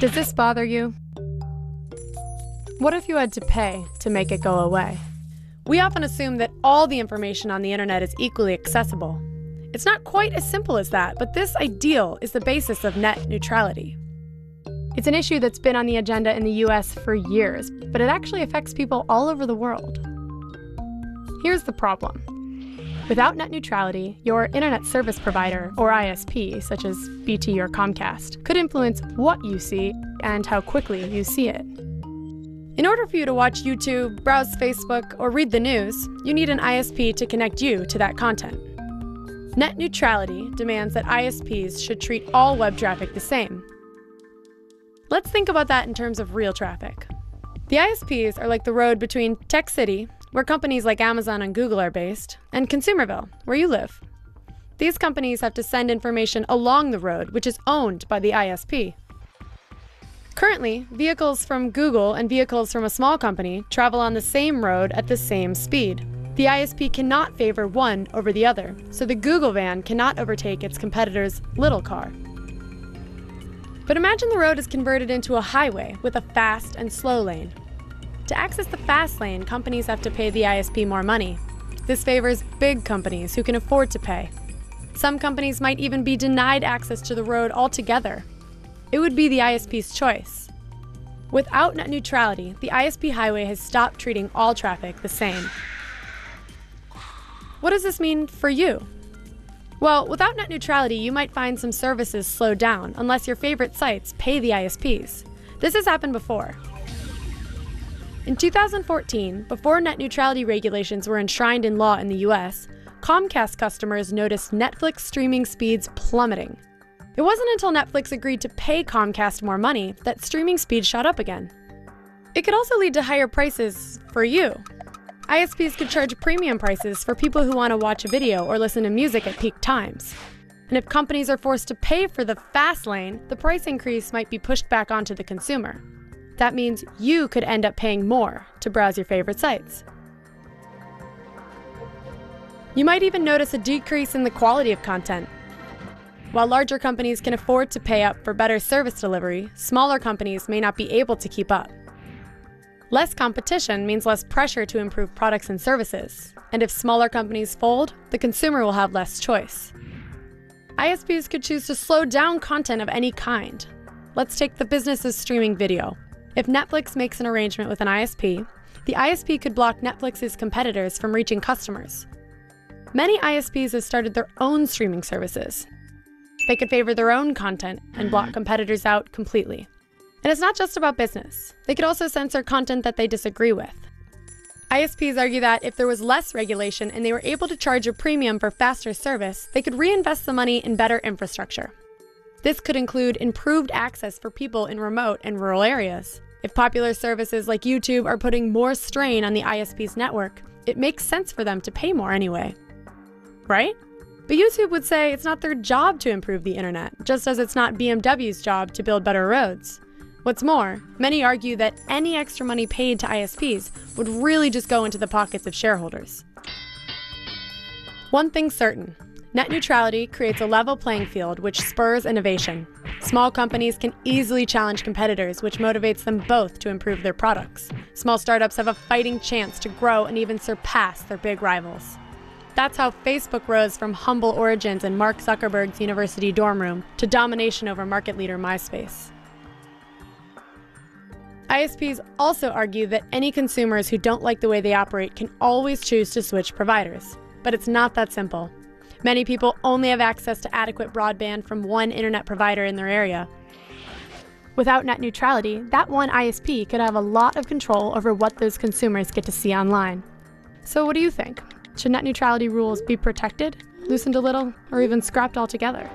Does this bother you? What if you had to pay to make it go away? We often assume that all the information on the internet is equally accessible. It's not quite as simple as that, but this ideal is the basis of net neutrality. It's an issue that's been on the agenda in the US for years, but it actually affects people all over the world. Here's the problem. Without net neutrality, your internet service provider, or ISP, such as BT or Comcast, could influence what you see and how quickly you see it. In order for you to watch YouTube, browse Facebook, or read the news, you need an ISP to connect you to that content. Net neutrality demands that ISPs should treat all web traffic the same. Let's think about that in terms of real traffic. The ISPs are like the road between Tech City, where companies like Amazon and Google are based, and Consumerville, where you live. These companies have to send information along the road, which is owned by the ISP. Currently, vehicles from Google and vehicles from a small company travel on the same road at the same speed. The ISP cannot favor one over the other, so the Google van cannot overtake its competitor's little car. But imagine the road is converted into a highway with a fast and slow lane. To access the fast lane, companies have to pay the ISP more money. This favors big companies who can afford to pay. Some companies might even be denied access to the road altogether. It would be the ISP's choice. Without net neutrality, the ISP highway has stopped treating all traffic the same. What does this mean for you? Well, without net neutrality, you might find some services slow down unless your favorite sites pay the ISPs. This has happened before. In 2014, before net neutrality regulations were enshrined in law in the US, Comcast customers noticed Netflix streaming speeds plummeting. It wasn't until Netflix agreed to pay Comcast more money that streaming speeds shot up again. It could also lead to higher prices for you. ISPs could charge premium prices for people who want to watch a video or listen to music at peak times. And if companies are forced to pay for the fast lane, the price increase might be pushed back onto the consumer. That means you could end up paying more to browse your favorite sites. You might even notice a decrease in the quality of content. While larger companies can afford to pay up for better service delivery, smaller companies may not be able to keep up. Less competition means less pressure to improve products and services. And if smaller companies fold, the consumer will have less choice. ISPs could choose to slow down content of any kind. Let's take the business of streaming video. If Netflix makes an arrangement with an ISP, the ISP could block Netflix's competitors from reaching customers. Many ISPs have started their own streaming services. They could favor their own content and block competitors out completely. And it's not just about business. They could also censor content that they disagree with. ISPs argue that if there was less regulation and they were able to charge a premium for faster service, they could reinvest the money in better infrastructure. This could include improved access for people in remote and rural areas. If popular services like YouTube are putting more strain on the ISP's network, it makes sense for them to pay more anyway. Right? But YouTube would say it's not their job to improve the internet, just as it's not BMW's job to build better roads. What's more, many argue that any extra money paid to ISPs would really just go into the pockets of shareholders. One thing's certain. Net neutrality creates a level playing field which spurs innovation. Small companies can easily challenge competitors, which motivates them both to improve their products. Small startups have a fighting chance to grow and even surpass their big rivals. That's how Facebook rose from humble origins in Mark Zuckerberg's university dorm room to domination over market leader MySpace. ISPs also argue that any consumers who don't like the way they operate can always choose to switch providers. But it's not that simple. Many people only have access to adequate broadband from one internet provider in their area. Without net neutrality, that one ISP could have a lot of control over what those consumers get to see online. So what do you think? Should net neutrality rules be protected, loosened a little, or even scrapped altogether?